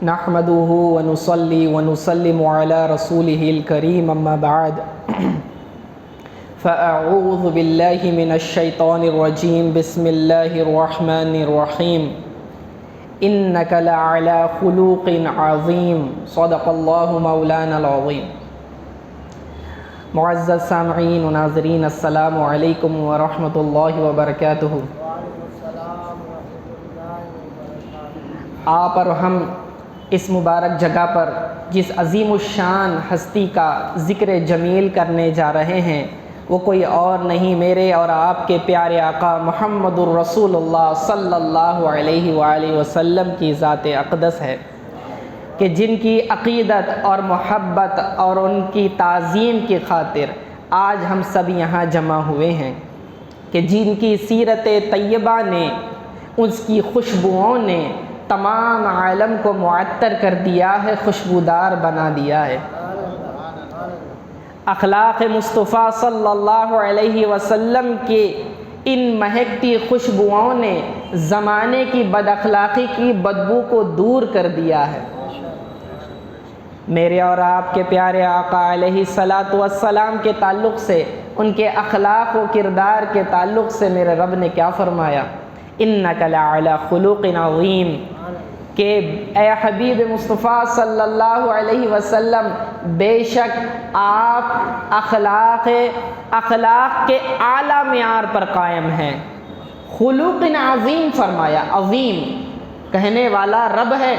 نحمده ونصلي ونسلم على رسوله الكريم اما بعد فاعوذ بالله من الشيطان الرجيم بسم الله الرحمن الرحيم انك لعلى خلق عظيم صدق الله مولانا العظيم. معزز سامعین و ناظرین، السلام علیکم ورحمۃ اللہ وبرکاتہ. آپ اور ہم اس مبارک جگہ پر جس عظیم الشان ہستی کا ذکر جمیل کرنے جا رہے ہیں وہ کوئی اور نہیں، میرے اور آپ کے پیارے آقا محمد الرسول اللہ صلی اللہ علیہ وآلہ وسلم کی ذات اقدس ہے کہ جن کی عقیدت اور محبت اور ان کی تعظیم کی خاطر آج ہم سب یہاں جمع ہوئے ہیں، کہ جن کی سیرت طیبہ نے، اس کی خوشبوؤں نے تمام عالم کو معطر کر دیا ہے، خوشبودار بنا دیا ہے. اخلاق مصطفیٰ صلی اللہ علیہ وسلم کے ان مہکتی خوشبوؤں نے زمانے کی بد اخلاقی کی بدبو کو دور کر دیا ہے. میرے اور آپ کے پیارے آقا علیہ الصلاۃ والسلام کے تعلق سے، ان کے اخلاق و کردار کے تعلق سے میرے رب نے کیا فرمایا؟ انک لعلی خلق عظیم، کہ اے حبیب مصطفیٰ صلی اللہ علیہ وسلم بے شک آپ اخلاق کے اعلیٰ معیار پر قائم ہیں. خلق عظیم فرمایا. عظیم کہنے والا رب ہے،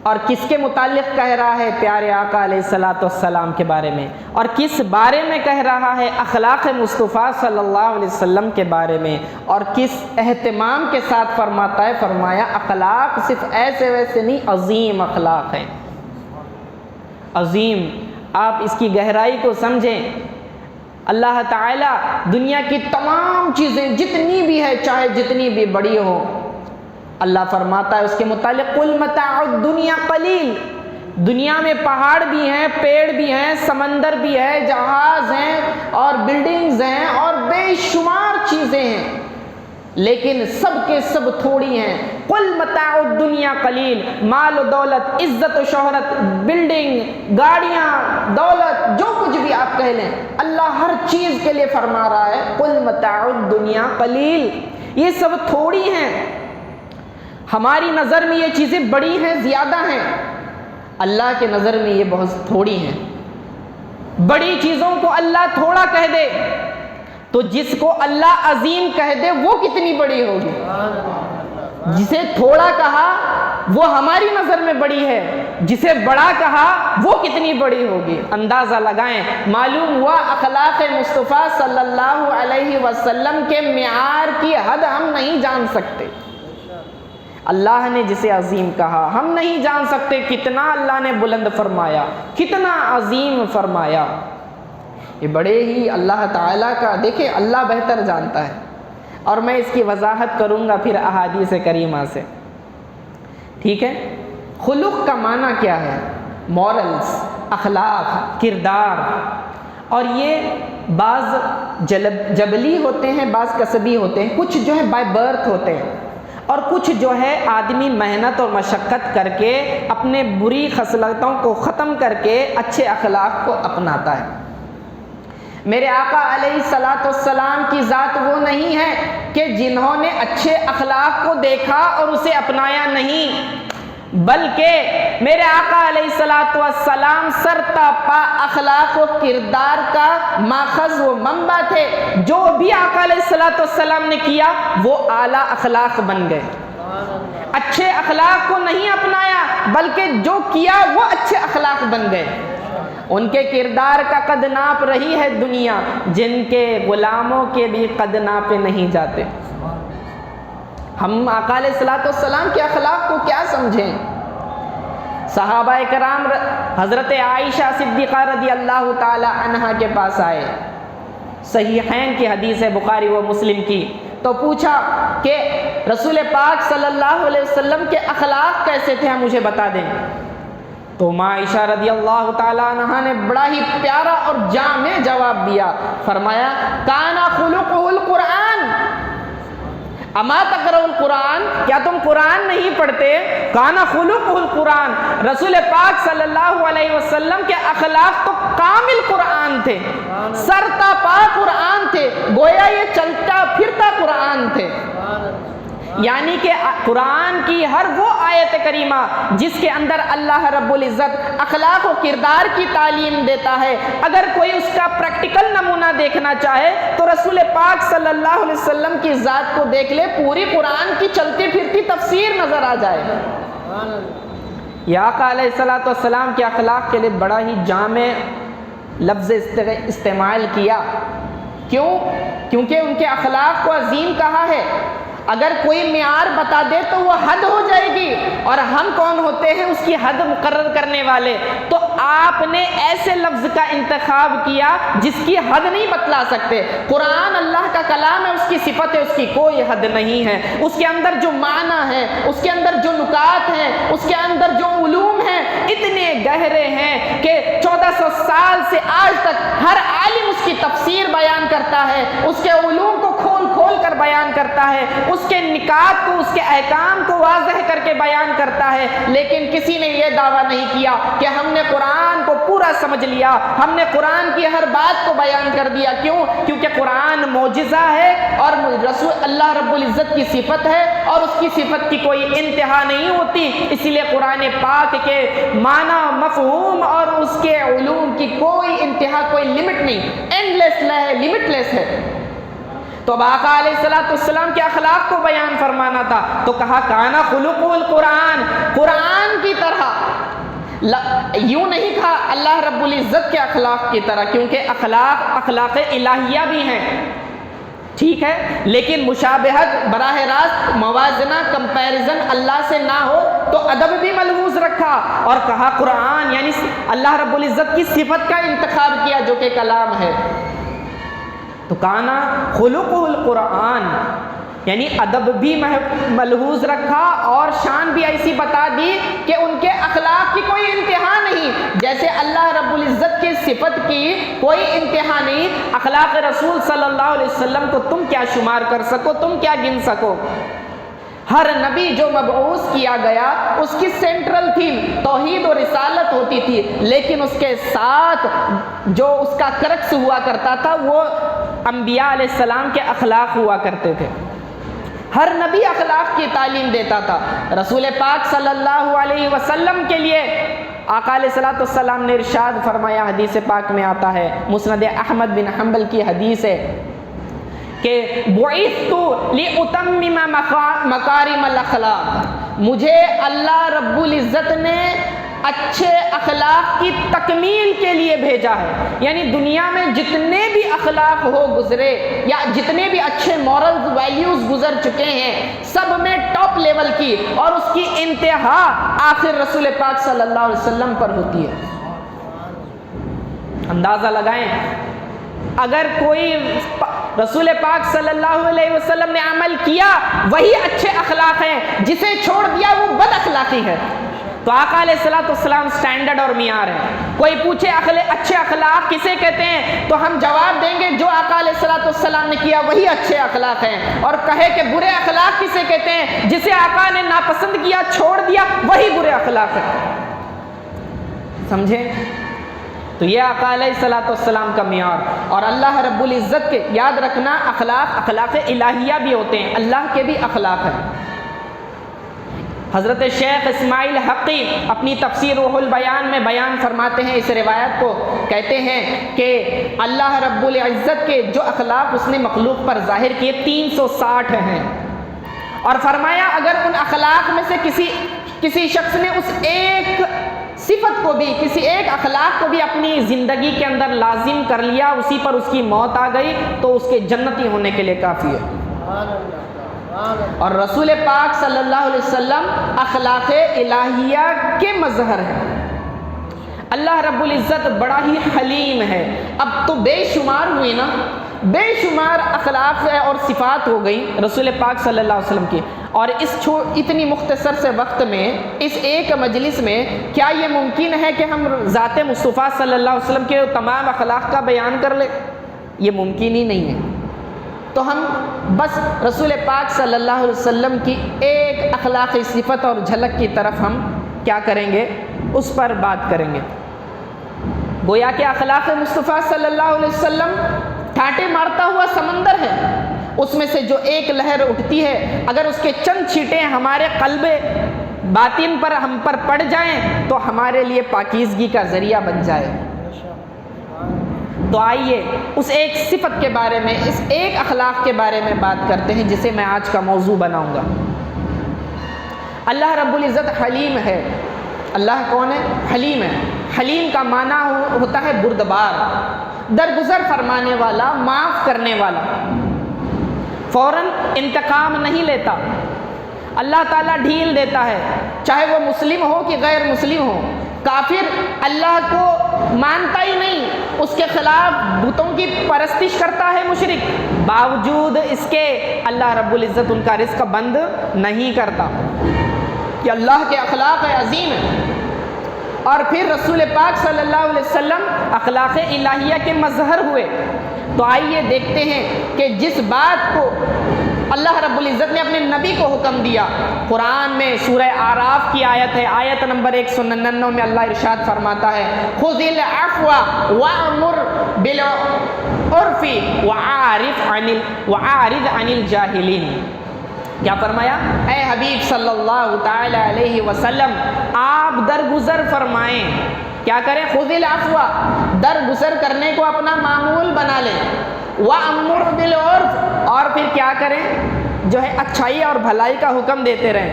اور کس کے متعلق کہہ رہا ہے؟ پیارے آقا علیہ الصلاۃ والسلام کے بارے میں. اور کس بارے میں کہہ رہا ہے؟ اخلاق مصطفیٰ صلی اللہ علیہ وسلم کے بارے میں. اور کس اہتمام کے ساتھ فرماتا ہے؟ فرمایا اخلاق صرف ایسے ویسے نہیں، عظیم اخلاق ہیں. عظیم، آپ اس کی گہرائی کو سمجھیں. اللہ تعالیٰ دنیا کی تمام چیزیں جتنی بھی ہے، چاہے جتنی بھی بڑی ہو، اللہ فرماتا ہے اس کے متعلق قل متاع الدنیا قلیل. دنیا میں پہاڑ بھی ہیں، پیڑ بھی ہیں، سمندر بھی ہے، جہاز ہیں اور بلڈنگز ہیں اور بے شمار چیزیں ہیں، لیکن سب کے سب تھوڑی ہیں. قل متاع الدنیا قلیل. مال و دولت، عزت و شہرت، بلڈنگ، گاڑیاں، دولت، جو کچھ بھی آپ کہہ لیں، اللہ ہر چیز کے لیے فرما رہا ہے قل متاع الدنیا قلیل. یہ سب تھوڑی ہیں. ہماری نظر میں یہ چیزیں بڑی ہیں، زیادہ ہیں، اللہ کے نظر میں یہ بہت تھوڑی ہیں. بڑی چیزوں کو اللہ تھوڑا کہہ دے تو جس کو اللہ عظیم کہہ دے وہ کتنی بڑی ہوگی. جسے تھوڑا کہا وہ ہماری نظر میں بڑی ہے، جسے بڑا کہا وہ کتنی بڑی ہوگی. اندازہ لگائیں. معلوم ہوا اخلاق مصطفیٰ صلی اللہ علیہ وسلم کے معیار کی حد ہم نہیں جان سکتے. اللہ نے جسے عظیم کہا ہم نہیں جان سکتے کتنا اللہ نے بلند فرمایا، کتنا عظیم فرمایا. یہ بڑے ہی اللہ تعالیٰ کا، دیکھیں اللہ بہتر جانتا ہے. اور میں اس کی وضاحت کروں گا پھر احادیث کریمہ سے. ٹھیک ہے؟ خلق کا معنی کیا ہے؟ مورلز، اخلاق، کردار. اور یہ بعض جبلی ہوتے ہیں، بعض کسبی ہوتے ہیں. کچھ جو ہے بائی برتھ ہوتے ہیں، اور کچھ جو ہے آدمی محنت اور مشقت کر کے اپنے بری خصلتوں کو ختم کر کے اچھے اخلاق کو اپناتا ہے. میرے آقا علیہ الصلاۃ والسلام کی ذات وہ نہیں ہے کہ جنہوں نے اچھے اخلاق کو دیکھا اور اسے اپنایا نہیں، بلکہ میرے آقا علیہ الصلاۃ والسلام سرتا پا اخلاق و کردار کا ماخذ و منبع تھے. جو بھی آقا علیہ الصلاۃ والسلام نے کیا وہ اعلیٰ اخلاق بن گئے. اچھے اخلاق کو نہیں اپنایا بلکہ جو کیا وہ اچھے اخلاق بن گئے. ان کے کردار کا قد ناپ رہی ہے دنیا، جن کے غلاموں کے بھی قد ناپے نہیں جاتے. ہم آقا علیہ الصلاۃ والسلام کے اخلاق کو کیا سمجھیں؟ صحابہ کرام حضرت عائشہ صدیقہ رضی اللہ تعالی عنہا کے پاس آئے. صحیحین کی حدیث ہے، بخاری و مسلم کی. تو پوچھا کہ رسول پاک صلی اللہ علیہ وسلم کے اخلاق کیسے تھے، مجھے بتا دیں. تو عائشہ رضی اللہ تعالیٰ عنہا نے بڑا ہی پیارا اور جامع جواب دیا. فرمایا کانا خلقہ القرآن. اما تقرؤ القرآن، کیا تم قرآن نہیں پڑھتے؟ کان خلقہ القرآن، رسول پاک صلی اللہ علیہ وسلم کے اخلاق تو کامل قرآن تھے، سرتا پا قرآن تھے، گویا یہ چلتا پھرتا قرآن تھے۔ یعنی کہ قرآن کی ہر وہ آیت کریمہ جس کے اندر اللہ رب العزت اخلاق و کردار کی تعلیم دیتا ہے، اگر کوئی اس کا پریکٹیکل نمونہ دیکھنا چاہے تو رسول پاک صلی اللہ علیہ وسلم کی ذات کو دیکھ لے، پوری قرآن کی چلتی پھرتی تفسیر نظر آ جائے۔ یا آقا علیہ السلام کے اخلاق کے لیے بڑا ہی جامع لفظ استعمال کیا، کیوں؟ کیونکہ ان کے اخلاق کو عظیم کہا ہے۔ اگر کوئی معیار بتا دے تو وہ حد ہو جائے گی، اور ہم کون ہوتے ہیں اس کی حد مقرر کرنے والے؟ تو آپ نے ایسے لفظ کا انتخاب کیا جس کی حد نہیں بتلا سکتے۔ قرآن اللہ کا کلام ہے، اس کی صفت ہے، اس کی کوئی حد نہیں ہے۔ اس کے اندر جو معنی ہے، اس کے اندر جو نکات ہیں، اس کے اندر جو علوم ہیں، اتنے گہرے ہیں کہ 1400 سال سے آج تک ہر عالم اس کی تفسیر بیان کرتا ہے، اس کے علوم کو کھول کھول کر بیان کرتا ہے، اس کے نکات کو، اس کے احکام کو واضح کر کے بیان کرتا ہے، لیکن کسی نے یہ دعویٰ نہیں کیا کہ ہم نے قرآن کو پورا سمجھ لیا، ہم نے قرآن کی ہر بات کو بیان کر دیا۔ کیوں؟ کیونکہ قرآن معجزہ ہے اور رسول اللہ رب العزت کی صفت ہے، اور اس کی صفت کی کوئی انتہا نہیں ہوتی، اسی لیے قرآن پاک کے معنی، مفہوم اور اس کے علوم کی کوئی انتہا، کوئی لمٹ نہیں، اینڈ لیس ہے، لمٹ لیس ہے۔ تو آقا علیہ السلام کے اخلاق کو بیان فرمانا تھا تو کہا کانا خلقہ القرآن، قرآن کی طرح، یوں نہیں کہا اللہ رب العزت کے اخلاق کی طرح، کیونکہ اخلاق الہیہ بھی ہیں، ٹھیک ہے، لیکن مشابہت، براہ راست موازنہ، کمپیریزن اللہ سے نہ ہو تو ادب بھی ملحوظ رکھا، اور کہا قرآن، یعنی اللہ رب العزت کی صفت کا انتخاب کیا جو کہ کلام ہے۔ تو کانا خلقہ القرآن، یعنی ادب بھی ملحوظ رکھا اور شان بھی ایسی بتا دی کہ ان کے اخلاق کی کوئی انتہا نہیں، جیسے اللہ رب العزت کی صفت کی کوئی انتہا نہیں، اخلاق رسول صلی اللہ علیہ وسلم کو تم کیا شمار کر سکو، تم کیا گن سکو۔ ہر نبی جو مبعوث کیا گیا اس کی سینٹرل تھیم توحید و رسالت ہوتی تھی، لیکن اس کے ساتھ جو اس کا کرکس ہوا کرتا تھا وہ انبیاء علیہ السلام کے اخلاق ہوا کرتے تھے۔ ہر نبی اخلاق کی تعلیم دیتا تھا۔ رسول پاک صلی اللہ علیہ وسلم کے لیے آقا علیہ السلام نے ارشاد فرمایا، حدیث پاک میں آتا ہے، مسند احمد بن حنبل کی حدیث ہے کہ بعثت لأتمم مکارم الاخلاق، مجھے اللہ رب العزت نے اچھے اخلاق کی تکمیل کے لیے بھیجا ہے، یعنی دنیا میں جتنے بھی اخلاق ہو گزرے یا جتنے بھی اچھے مورل ویلیوز گزر چکے ہیں، سب میں ٹاپ لیول کی اور اس کی انتہا آخر رسول پاک صلی اللہ علیہ وسلم پر ہوتی ہے۔ اندازہ لگائیں، اگر کوئی رسول پاک صلی اللہ علیہ وسلم نے عمل کیا وہی اچھے اخلاق ہیں، جسے چھوڑ دیا وہ بد اخلاقی ہے۔ تو آقا علیہ السلام سٹینڈرڈ اور معیار ہے۔ کوئی پوچھے اچھے اخلاق کسے کہتے ہیں تو ہم جواب دیں گے جو آقا علیہ السلام نے کیا وہی اچھے اخلاق ہیں، اور کہے کہ برے اخلاق کسے کہتے ہیں، جسے آقا نے ناپسند کیا، چھوڑ دیا، وہی برے اخلاق ہیں۔ سمجھے؟ تو یہ آقا علیہ السلام کا معیار، اور اللہ رب العزت کے، یاد رکھنا اخلاق الہیہ بھی ہوتے ہیں، اللہ کے بھی اخلاق ہیں۔ حضرت شیخ اسماعیل حقی اپنی تفسیر روح البیان میں بیان فرماتے ہیں اس روایت کو، کہتے ہیں کہ اللہ رب العزت کے جو اخلاق اس نے مخلوق پر ظاہر کیے 360 ہیں، اور فرمایا اگر ان اخلاق میں سے کسی شخص نے اس ایک صفت کو بھی، کسی ایک اخلاق کو بھی اپنی زندگی کے اندر لازم کر لیا، اسی پر اس کی موت آ گئی تو اس کے جنتی ہونے کے لیے کافی ہے۔ اور رسول پاک صلی اللہ علیہ وسلم اخلاق الہیہ کے مظہر ہیں۔ اللہ رب العزت بڑا ہی حلیم ہے۔ اب تو بے شمار ہوئی نا، بے شمار اخلاق اور صفات ہو گئی رسول پاک صلی اللہ علیہ وسلم کی، اور اس اتنی مختصر سے وقت میں، اس ایک مجلس میں کیا یہ ممکن ہے کہ ہم ذات مصطفیٰ صلی اللہ علیہ وسلم کے تمام اخلاق کا بیان کر لیں؟ یہ ممکن ہی نہیں ہے۔ تو ہم بس رسول پاک صلی اللہ علیہ وسلم کی ایک اخلاقی صفت اور جھلک کی طرف ہم کیا کریں گے، اس پر بات کریں گے۔ گویا کہ اخلاق مصطفیٰ صلی اللہ علیہ وسلم ٹھاٹے مارتا ہوا سمندر ہے، اس میں سے جو ایک لہر اٹھتی ہے، اگر اس کے چند چھینٹیں ہمارے قلب باطن پر ہم پر پڑ جائیں تو ہمارے لیے پاکیزگی کا ذریعہ بن جائے۔ تو آئیے اس ایک صفت کے بارے میں، اس ایک اخلاق کے بارے میں بات کرتے ہیں جسے میں آج کا موضوع بناؤں گا۔ اللہ رب العزت حلیم ہے۔ اللہ کون ہے؟ حلیم ہے۔ حلیم کا معنی ہوتا ہے بردبار، درگزر فرمانے والا، معاف کرنے والا، فوراً انتقام نہیں لیتا۔ اللہ تعالیٰ ڈھیل دیتا ہے، چاہے وہ مسلم ہو کہ غیر مسلم ہو۔ کافر اللہ کو مانتا ہی نہیں، اس کے خلاف بتوں کی پرستش کرتا ہے مشرک، باوجود اس کے اللہ رب العزت ان کا رزق بند نہیں کرتا۔ کہ اللہ کے اخلاق عظیم ہیں۔ اور پھر رسول پاک صلی اللہ علیہ وسلم اخلاق الہیہ کے مظہر ہوئے۔ تو آئیے دیکھتے ہیں کہ جس بات کو اللہ رب العزت نے اپنے نبی کو حکم دیا، قرآن میں سورہ اعراف کی آیت ہے، آیت نمبر 199 میں اللہ ارشاد فرماتا ہے، خذ العفو وامر بالعرف وعارض عن الجاہلین۔ کیا فرمایا؟ اے حبیب صلی اللہ تعالی علیہ وسلم، آپ درگزر فرمائیں۔ کیا کریں؟ خذ العفو، درگزر کرنے کو اپنا معمول بنا لیں، وامر بالعرف، اور پھر کیا کریں؟ جو ہے اچھائی اور بھلائی کا حکم دیتے رہیں،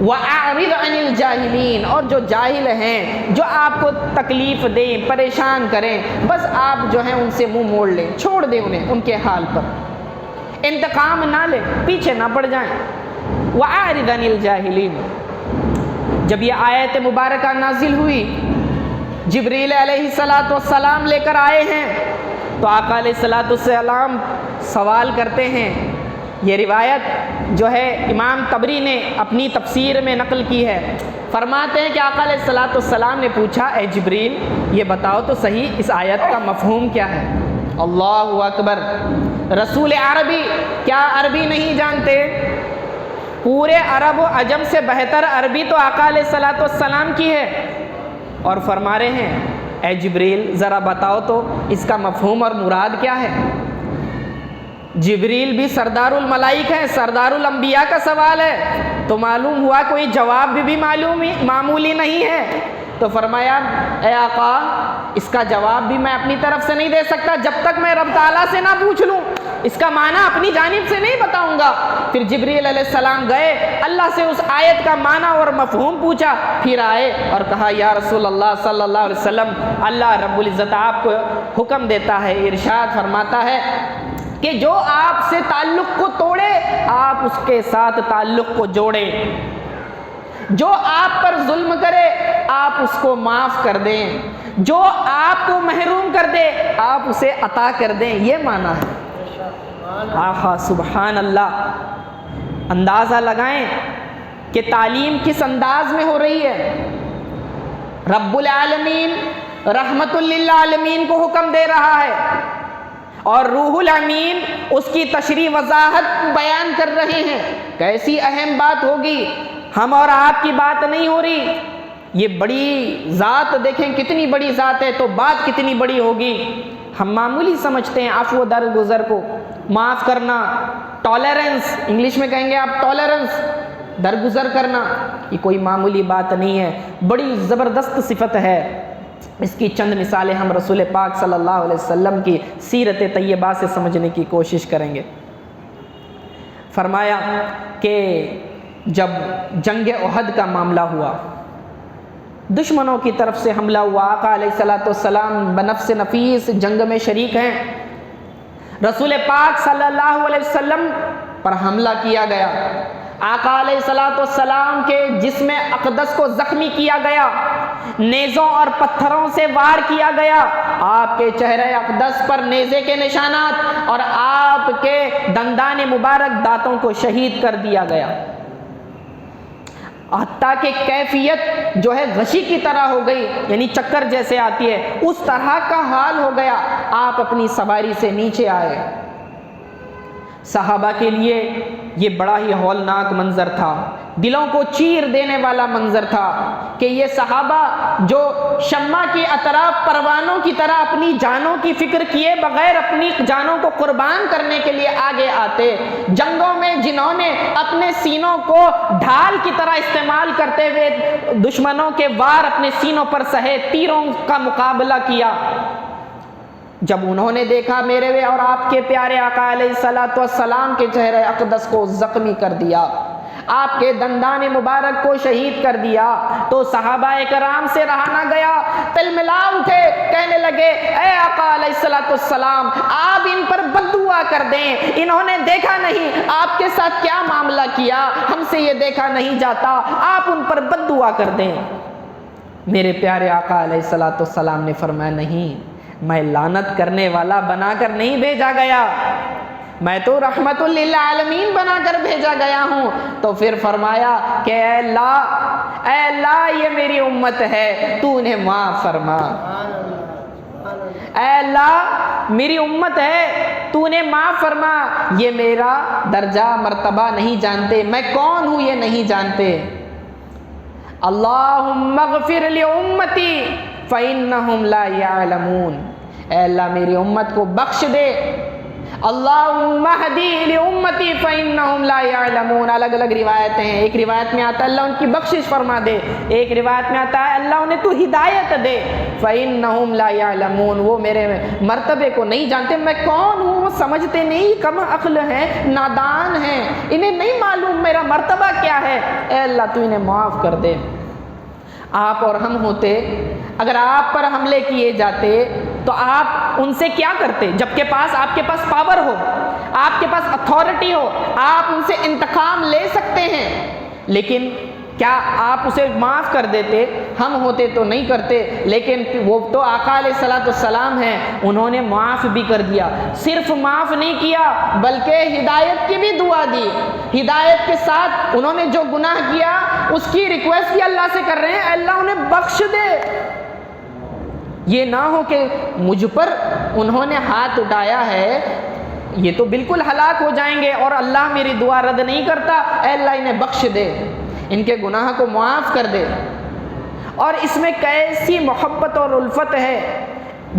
وَأَعْرِضْ عَنِ الْجَاهِلِينَ، اور جو جاہل ہیں، جو آپ کو تکلیف دیں، پریشان کریں، بس آپ جو ہیں ان سے منہ موڑ لیں، چھوڑ دیں انہیں ان کے حال پر، انتقام نہ لیں، پیچھے نہ پڑ جائیں۔ وَأَعْرِضْ عَنِ الْجَاهِلِينَ۔ جب یہ آیت مبارکہ نازل ہوئی، جبریل علیہ السلام لے کر آئے ہیں، تو آقا علیہ السلام سوال کرتے ہیں۔ یہ روایت جو ہے امام طبری نے اپنی تفسیر میں نقل کی ہے، فرماتے ہیں کہ آقا علیہ السلام نے پوچھا، اے جبریل یہ بتاؤ تو صحیح اس آیت کا مفہوم کیا ہے؟ اللہ اکبر! رسول عربی، کیا عربی نہیں جانتے؟ پورے عرب و عجم سے بہتر عربی تو آقا علیہ السلام کی ہے، اور فرما رہے ہیں اے جبریل ذرا بتاؤ تو اس کا مفہوم اور مراد کیا ہے؟ جبریل بھی سردار الملائک ہیں، سردار الانبیاء کا سوال ہے، تو معلوم ہوا کوئی جواب بھی معمولی نہیں ہے۔ تو فرمایا اے آقا اس کا جواب بھی میں اپنی طرف سے نہیں دے سکتا جب تک میں رب تعالیٰ سے نہ پوچھ لوں، اس کا معنی اپنی جانب سے نہیں بتاؤں گا۔ پھر جبریل علیہ السلام گئے، اللہ سے اس آیت کا معنی اور مفہوم پوچھا، پھر آئے اور کہا یا رسول اللہ صلی اللہ علیہ وسلم، اللہ رب العزت آپ کو حکم دیتا ہے، ارشاد فرماتا ہے کہ جو آپ سے تعلق کو توڑے آپ اس کے ساتھ تعلق کو جوڑیں، جو آپ پر ظلم کرے آپ اس کو معاف کر دیں، جو آپ کو محروم کر دے آپ اسے عطا کر دیں۔ یہ معنی ہے۔ آہا سبحان اللہ! اندازہ لگائیں کہ تعلیم کس انداز میں ہو رہی ہے۔ رب العالمین رحمت للعالمین کو حکم دے رہا ہے، اور روح الامین اس کی تشریح وضاحت بیان کر رہے ہیں۔ کیسی اہم بات ہوگی، ہم اور آپ کی بات نہیں ہو رہی، یہ بڑی ذات دیکھیں کتنی بڑی ذات ہے، تو بات کتنی بڑی ہوگی۔ ہم معمولی سمجھتے ہیں عفو درگزر کو، معاف کرنا، ٹالرنس انگلش میں کہیں گے آپ، ٹالرنس، درگزر کرنا، یہ کوئی معمولی بات نہیں ہے، بڑی زبردست صفت ہے۔ اس کی چند مثالیں ہم رسول پاک صلی اللہ علیہ وسلم کی سیرت طیبہ سے سمجھنے کی کوشش کریں گے۔ فرمایا کہ جب جنگ احد کا معاملہ ہوا، دشمنوں کی طرف سے حملہ ہوا، آقا علیہ السلام بنفس نفیس جنگ میں شریک ہیں، رسول پاک صلی اللہ علیہ وسلم پر حملہ کیا گیا، آقا علیہ السلام کے جسم اقدس کو زخمی کیا گیا، نیزوں اور پتھروں سے وار کیا گیا، آپ کے چہرے اقدس پر نیزے کے نشانات اور آپ کے دندان مبارک دانتوں کو شہید کر دیا گیا، حتیٰ کہ کیفیت جو ہے غشی کی طرح ہو گئی، یعنی چکر جیسے آتی ہے اس طرح کا حال ہو گیا۔ آپ اپنی سواری سے نیچے آئے، صحابہ کے لیے یہ بڑا ہی ہولناک منظر تھا، دلوں کو چیر دینے والا منظر تھا کہ یہ صحابہ جو شمع کی اطراف پروانوں کی طرح اپنی جانوں کی فکر کیے بغیر اپنی جانوں کو قربان کرنے کے لیے آگے آتے، جنگوں میں جنہوں نے اپنے سینوں کو ڈھال کی طرح استعمال کرتے ہوئے دشمنوں کے وار اپنے سینوں پر سہے، تیروں کا مقابلہ کیا، جب انہوں نے دیکھا میرے اور آپ کے پیارے آقا علیہ الصلوۃ والسلام کے چہرے اقدس کو زخمی کر دیا، آپ کے دندان مبارک کو شہید کر دیا، تو صحابہ کرام سے رہا نہ گیا، تلملا اٹھے، کہنے لگے اے آقا علیہ الصلوۃ والسلام آپ ان پر بد دعا کر دیں، انہوں نے دیکھا نہیں آپ کے ساتھ کیا معاملہ کیا، ہم سے یہ دیکھا نہیں جاتا، آپ ان پر بد دعا کر دیں۔ میرے پیارے آقا علیہ الصلوۃ والسلام نے فرمایا نہیں، میں لعنت کرنے والا بنا کر نہیں بھیجا گیا، میں تو رحمت للعالمین بنا کر بھیجا گیا ہوں۔ تو پھر فرمایا کہ اے اللہ یہ میری امت ہے، تو انہیں معاف فرما، اے اللہ میری امت ہے، تو انہیں معاف فرما، یہ میرا درجہ مرتبہ نہیں جانتے، میں کون ہوں یہ نہیں جانتے۔ اللہم اغفر لامتی فإنہم لا یعلمون، اے اللہ میری امت کو بخش دے، اللہم اہدی لامتی فإنہم لا یعلمون۔ الگ الگ روایتیں ہیں، ایک روایت میں آتا ہے اللہ ان کی بخشش فرما دے، ایک روایت میں آتا ہے اللہ انہیں تو ہدایت دے، فإنہم لا یعلمون، وہ میرے مرتبے کو نہیں جانتے، میں کون ہوں وہ سمجھتے نہیں، کم عقل ہیں، نادان ہیں، انہیں نہیں معلوم میرا مرتبہ کیا ہے، اے اللہ تو انہیں معاف کر دے۔ آپ اور ہم ہوتے، اگر آپ پر حملے کیے جاتے تو آپ ان سے کیا کرتے؟ جب کہ آپ کے پاس پاور ہو، آپ کے پاس اتھارٹی ہو، آپ ان سے انتقام لے سکتے ہیں، لیکن کیا آپ اسے معاف کر دیتے؟ ہم ہوتے تو نہیں کرتے، لیکن وہ تو آقا علیہ الصلوۃ والسلام ہیں، انہوں نے معاف بھی کر دیا، صرف معاف نہیں کیا بلکہ ہدایت کی بھی دعا دی، ہدایت کے ساتھ انہوں نے جو گناہ کیا اس کی ریکویسٹ بھی اللہ سے کر رہے ہیں، اللہ انہیں بخش دے، یہ نہ ہو کہ مجھ پر انہوں نے ہاتھ اٹھایا ہے، یہ تو بالکل ہلاک ہو جائیں گے اور اللہ میری دعا رد نہیں کرتا، اے اللہ انہیں بخش دے، ان کے گناہ کو معاف کر دے۔ اور اس میں کیسی محبت اور الفت ہے،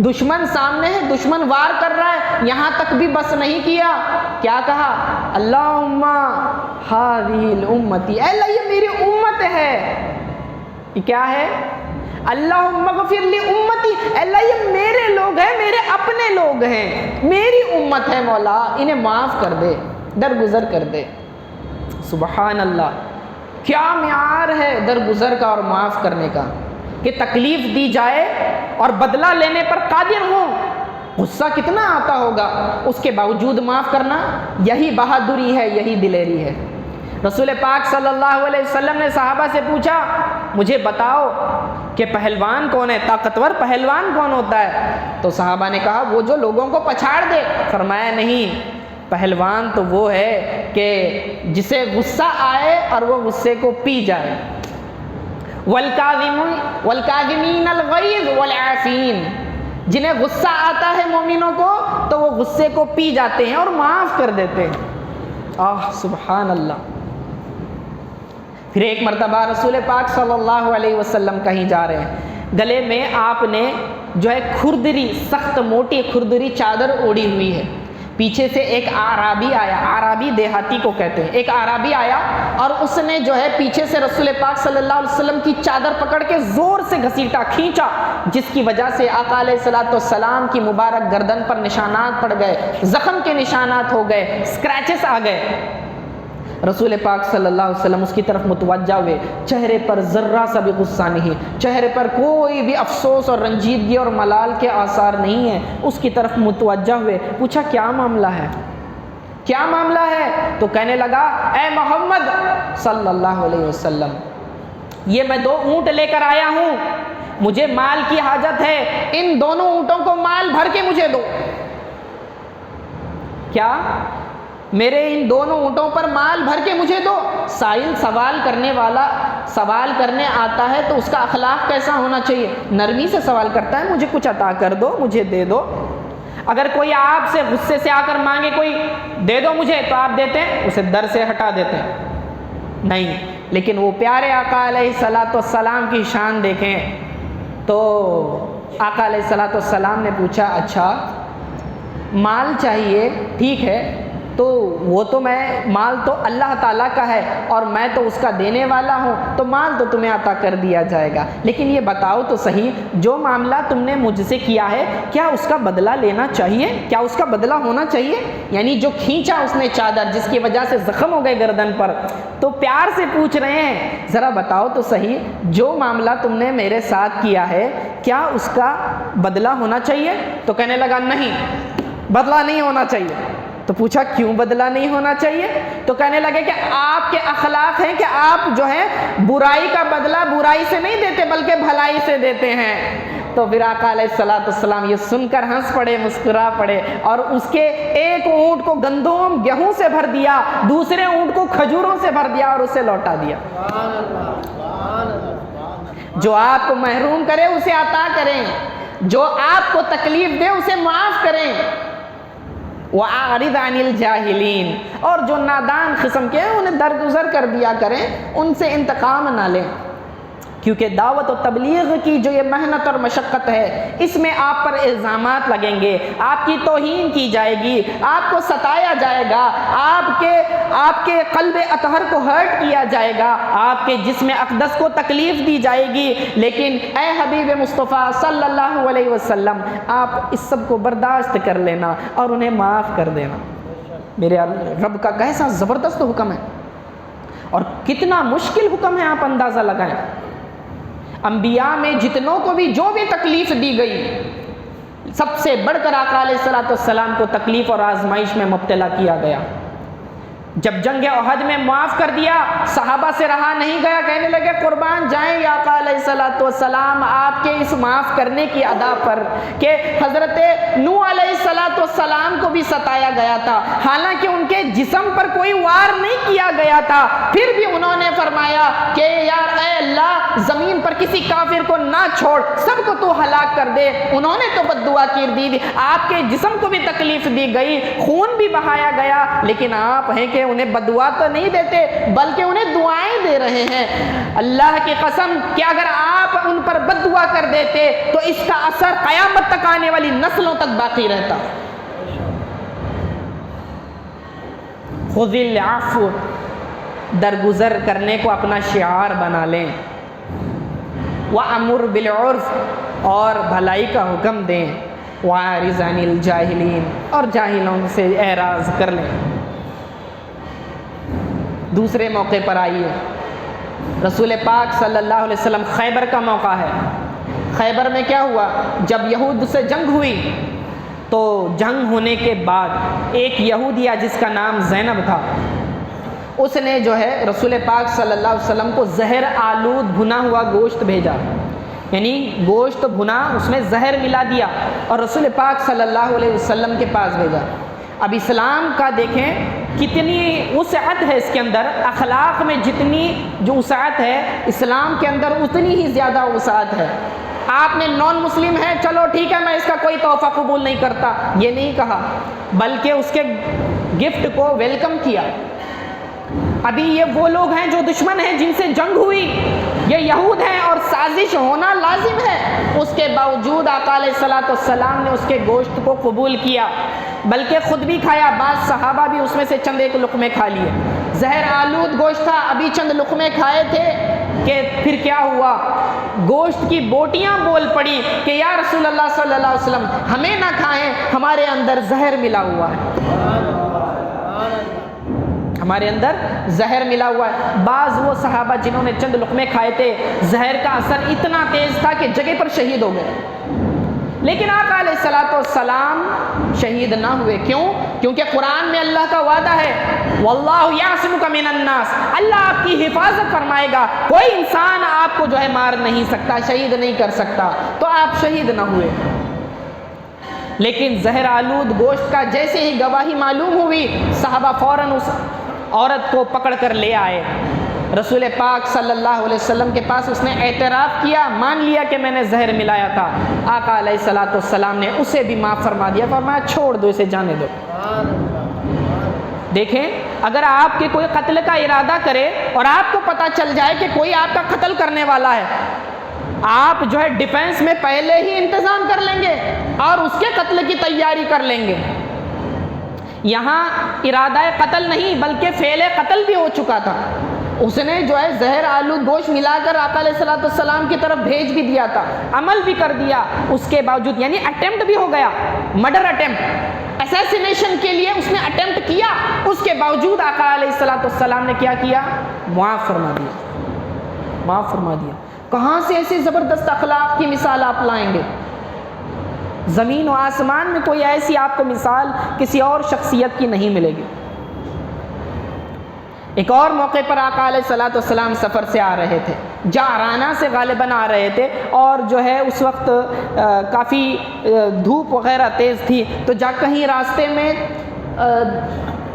دشمن سامنے ہے، دشمن وار کر رہا ہے، یہاں تک بھی بس نہیں کیا، کیا کہا؟ اللہم ہذہ الامتی، اے اللہ یہ میری امت ہے، یہ کیا ہے؟ اللہم اغفر لی امتی، اے اللہ یہ میرے لوگ ہیں، میرے اپنے لوگ ہیں، میری امت ہے، مولا انہیں معاف کر دے، درگزر کر دے۔ سبحان اللہ، کیا معیار ہے درگزر کا اور معاف کرنے کا، کہ تکلیف دی جائے اور بدلہ لینے پر قادر ہوں، غصہ کتنا آتا ہوگا، اس کے باوجود معاف کرنا، یہی بہادری ہے، یہی دلیری ہے۔ رسول پاک صلی اللہ علیہ وسلم نے صحابہ سے پوچھا مجھے بتاؤ کہ پہلوان کون ہے، طاقتور پہلوان کون ہوتا ہے؟ تو صحابہ نے کہا وہ جو لوگوں کو پچھاڑ دے۔ فرمایا نہیں، پہلوان تو وہ ہے کہ جسے غصہ آئے اور وہ غصے کو پی جائے۔ والکاظمین الغیظ والعافین، جنہیں غصہ آتا ہے مومنوں کو تو وہ غصے کو پی جاتے ہیں اور معاف کر دیتے ہیں۔ سبحان اللہ۔ پھر ایک مرتبہ رسول پاک صلی اللہ علیہ وسلم کہیں جا رہے ہیں، گلے میں آپ نے جو ہے کھردری، سخت موٹی کھردری چادر اوڑی ہوئی ہے، پیچھے سے ایک اعرابی آیا، اعرابی دیہاتی کو کہتے ہیں، ایک اعرابی آیا اور اس نے جو ہے پیچھے سے رسول پاک صلی اللہ علیہ وسلم کی چادر پکڑ کے زور سے گھسیٹا، کھینچا، جس کی وجہ سے آقا علیہ الصلوۃ والسلام کی مبارک گردن پر نشانات پڑ گئے، زخم کے نشانات ہو گئے، اسکریچز آ گئے۔ رسول پاک صلی اللہ علیہ وسلم اس کی طرف متوجہ ہوئے، چہرے پر ذرہ سا بھی غصہ نہیں، چہرے پر کوئی بھی افسوس اور رنجیدگی اور ملال کے آثار نہیں ہیں، اس کی طرف متوجہ ہوئے، پوچھا کیا معاملہ ہے، کیا معاملہ ہے؟ تو کہنے لگا اے محمد صلی اللہ علیہ وسلم، یہ میں 2 اونٹ لے کر آیا ہوں، مجھے مال کی حاجت ہے، ان دونوں اونٹوں کو مال بھر کے مجھے دو۔ کیا؟ میرے ان دونوں اونٹوں پر مال بھر کے مجھے دو۔ سائل سوال کرنے والا سوال کرنے آتا ہے تو اس کا اخلاق کیسا ہونا چاہیے؟ نرمی سے سوال کرتا ہے، مجھے کچھ عطا کر دو، مجھے دے دو۔ اگر کوئی آپ سے غصے سے آ کر مانگے کوئی دے دو مجھے تو آپ دیتے ہیں؟ اسے در سے ہٹا دیتے ہیں؟ نہیں. لیکن وہ پیارے آقا علیہ الصلوۃ والسلام کی شان دیکھیں تو آقا علیہ الصلوۃ والسلام نے پوچھا اچھا مال چاہیے، ٹھیک ہے، تو وہ تو مال تو اللہ تعالیٰ کا ہے اور میں تو اس کا دینے والا ہوں، تو مال تو تمہیں عطا کر دیا جائے گا، لیکن یہ بتاؤ تو صحیح جو معاملہ تم نے مجھ سے کیا ہے کیا اس کا بدلہ لینا چاہیے؟ کیا اس کا بدلہ ہونا چاہیے؟ یعنی جو کھینچا اس نے چادر جس کی وجہ سے زخم ہو گئے گردن پر، تو پیار سے پوچھ رہے ہیں ذرا بتاؤ تو صحیح جو معاملہ تم نے میرے ساتھ کیا ہے کیا اس کا بدلہ ہونا چاہیے؟ تو کہنے لگا نہیں، بدلہ نہیں ہونا چاہیے. تو پوچھا کیوں بدلہ نہیں ہونا چاہیے؟ تو کہنے لگے کہ آپ کے اخلاق ہیں کہ آپ جو ہے برائی کا بدلہ برائی سے نہیں دیتے بلکہ بھلائی سے دیتے ہیں. تو پھر آقا علیہ الصلوۃ والسلام یہ سن کر ہنس پڑے، مسکرا پڑے، اور اس کے ایک اونٹ کو گندم گیہوں سے بھر دیا، دوسرے اونٹ کو کھجوروں سے بھر دیا اور اسے لوٹا دیا. جو آپ کو محروم کرے اسے عطا کریں، جو آپ کو تکلیف دے اسے معاف کریں. وَأَعْرِضْ عَنِ الْجَاهِلِينَ، اور جو نادان قسم کے ہیں انہیں درگزر کر دیا کریں، ان سے انتقام نہ لیں. کیونکہ دعوت و تبلیغ کی جو یہ محنت اور مشقت ہے اس میں آپ پر الزامات لگیں گے، آپ کی توہین کی جائے گی، آپ کو ستایا جائے گا، آپ کے قلب اطہر کو ہرٹ کیا جائے گا، آپ کے جسم اقدس کو تکلیف دی جائے گی. لیکن اے حبیب مصطفیٰ صلی اللہ علیہ وسلم آپ اس سب کو برداشت کر لینا اور انہیں معاف کر دینا. میرے رب کا کیسا زبردست حکم ہے اور کتنا مشکل حکم ہے، آپ اندازہ لگائیں. انبیاء میں جتنوں کو بھی جو بھی تکلیف دی گئی، سب سے بڑھ کر آقا علیہ الصلوۃ والسلام کو تکلیف اور آزمائش میں مبتلا کیا گیا. جب جنگ احد میں معاف کر دیا، صحابہ سے رہا نہیں گیا، کہنے لگے قربان جائیں یا آقا علیہ الصلوۃ والسلام آپ کے اس معاف کرنے کی ادا پر کہ حضرت نوح علیہ الصلوۃ والسلام کو بھی ستایا گیا تھا، حالانکہ ان کے جسم پر کوئی وار نہیں کیا گیا تھا، پھر بھی انہوں نے فرمایا کہ یار اے اللہ زمین پر کسی کافر کو نہ چھوڑ، سب کو تو ہلاک کر دے. انہوں نے تو بد دعا کی دی، آپ کے جسم کو بھی تکلیف دی گئی، خون بھی بہایا گیا، لیکن آپ ہیں کہ انہیں بددعا تو نہیں دیتے بلکہ انہیں دعائیں دے رہے ہیں. اللہ کی قسم کہ اگر آپ ان پر بددعا کر دیتے تو اس کا اثر قیامت تک آنے والی نسلوں تک باقی رہتا. خذ العفو، درگزر کرنے کو اپنا شعار بنا لیں. وَأَمُرْ بِالْعُرْفِ، اور بھلائی کا حکم دیں. وَأَعْرِضْ عَنِ الْجَاهِلِينَ، اور جاہلوں سے اعراض کر لیں. دوسرے موقع پر آئیے، رسول پاک صلی اللہ علیہ وسلم خیبر کا موقع ہے. خیبر میں کیا ہوا؟ جب یہود سے جنگ ہوئی تو جنگ ہونے کے بعد ایک یہودیہ جس کا نام زینب تھا، اس نے جو ہے رسول پاک صلی اللہ علیہ وسلم کو زہر آلود بھنا ہوا گوشت بھیجا، یعنی گوشت بھنا اس میں زہر ملا دیا اور رسول پاک صلی اللہ علیہ وسلم کے پاس بھیجا. اب اسلام کا دیکھیں کتنی وسعت ہے اس کے اندر، اخلاق میں جتنی جو وسعت ہے اسلام کے اندر اتنی ہی زیادہ وسعت ہے. آپ نے نان مسلم ہے چلو ٹھیک ہے میں اس کا کوئی تحفہ قبول نہیں کرتا، یہ نہیں کہا، بلکہ اس کے گفٹ کو ویلکم کیا. ابھی یہ وہ لوگ ہیں جو دشمن ہیں جن سے جنگ ہوئی، یہ یہود ہیں اور سازش ہونا لازم ہے، اس کے باوجود آقا علیہ الصلوۃ والسلام نے اس کے گوشت کو قبول کیا، بلکہ خود بھی کھایا، بعض صحابہ بھی اس میں سے چند ایک لقمے کھا لیے. زہر آلود گوشت تھا، ابھی چند لقمے کھائے تھے کہ پھر کیا ہوا، گوشت کی بوٹیاں بول پڑی کہ یا رسول اللہ صلی اللہ علیہ وسلم ہمیں نہ کھائیں، ہمارے اندر زہر ملا ہوا ہے، ہمارے اندر زہر ملا ہوا ہے. بعض وہ صحابہ جنہوں نے چند لقمے کھائے تھے، زہر کا اثر اتنا تیز تھا کہ جگہ پر شہید ہو گئے. لیکن آقا علیہ الصلوۃ والسلام شہید نہ ہوئے. کیوں؟ کیونکہ قرآن میں اللہ کا وعدہ ہے واللہ یعصمک من الناس، اللہ آپ کی حفاظت فرمائے گا، کوئی انسان آپ کو جو ہے مار نہیں سکتا، شہید نہیں کر سکتا، تو آپ شہید نہ ہوئے. لیکن زہر آلود گوشت کا جیسے ہی گواہی معلوم ہوئی، صحابہ فوراً اس عورت کو پکڑ کر لے آئے، رسول پاک صلی اللہ علیہ وسلم کے پاس اس نے اعتراف کیا، مان لیا کہ میں نے زہر ملایا تھا، آقا علیہ الصلوۃ والسلام نے اسے بھی معاف فرما دیا، فرمایا چھوڑ دو اسے، جانے دو۔ دیکھیں اگر آپ کے کوئی قتل کا ارادہ کرے اور آپ کو پتہ چل جائے کہ کوئی آپ کا قتل کرنے والا ہے، آپ جو ہے ڈیفنس میں پہلے ہی انتظام کر لیں گے اور اس کے قتل کی تیاری کر لیں گے۔ یہاں ارادہ قتل نہیں بلکہ فعل قتل بھی ہو چکا تھا، اس نے جو ہے زہر آلود گوشت ملا کر آقا علیہ الصلوۃ والسلام کی طرف بھیج بھی دیا تھا، عمل بھی کر دیا، اس کے باوجود یعنی اٹیمپٹ بھی ہو گیا، مرڈر اٹیمپٹ، اسیسینیشن کے لیے اس نے اٹیمپٹ کیا، اس کے باوجود آقا علیہ الصلوۃ والسلام نے کیا کیا؟ معاف فرما دیا، معاف فرما دیا۔ کہاں سے ایسی زبردست اخلاق کی مثال آپ لائیں گے؟ زمین و آسمان میں کوئی ایسی آپ کو مثال کسی اور شخصیت کی نہیں ملے گی۔ ایک اور موقع پر آقا علیہ الصلوۃ والسلام سفر سے آ رہے تھے، جعرانہ سے غالباً آ رہے تھے، اور جو ہے اس وقت کافی دھوپ وغیرہ تیز تھی، تو کہیں راستے میں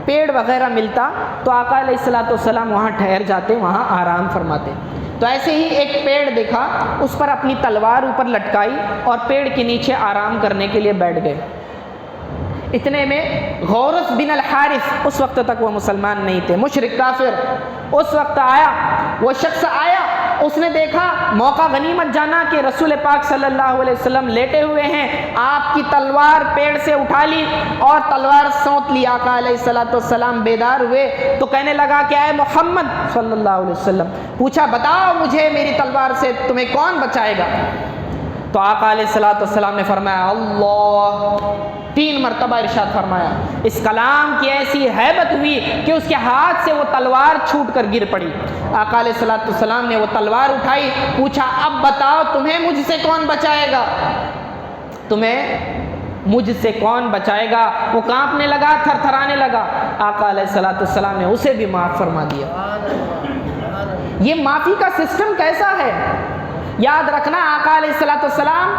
پیڑ وغیرہ ملتا تو آقا علیہ الصلوۃ والسلام وہاں ٹھہر جاتے، وہاں آرام فرماتے۔ تو ایسے ہی ایک پیڑ دیکھا، اس پر اپنی تلوار اوپر لٹکائی اور پیڑ کے نیچے آرام کرنے کے لیے بیٹھ گئے۔ اتنے میں غورث بن الحارث، اس وقت تک وہ مسلمان نہیں تھے، مشرک کافر، اس وقت آیا، وہ شخص آیا، اس نے دیکھا، موقع غنیمت جانا کہ رسول پاک صلی اللہ علیہ وسلم لیٹے ہوئے ہیں، آپ کی تلوار پیڑ سے اٹھا لی اور تلوار سونت لی۔ آقا علیہ الصلوۃ والسلام بیدار ہوئے تو کہنے لگا کہ اے محمد صلی اللہ علیہ وسلم، پوچھا بتاؤ مجھے میری تلوار سے تمہیں کون بچائے گا؟ تو آقا علیہ الصلوۃ والسلام نے فرمایا اللہ، 3 مرتبہ ارشاد فرمایا۔ اس کلام کی ایسی ہیبت ہوئی کہ اس کے ہاتھ سے وہ تلوار چھوٹ کر گر پڑی۔ آقا علیہ الصلوۃ والسلام نے وہ تلوار اٹھائی، پوچھا اب بتاؤ تمہیں مجھ سے کون بچائے گا؟ تمہیں مجھ سے کون بچائے گا؟ وہ کانپنے لگا، تھر تھرانے لگا۔ آقا علیہ الصلوۃ والسلام نے اسے بھی معاف فرما دیا۔ یہ معافی کا سسٹم کیسا ہے؟ یاد رکھنا، آقا علیہ الصلوۃ والسلام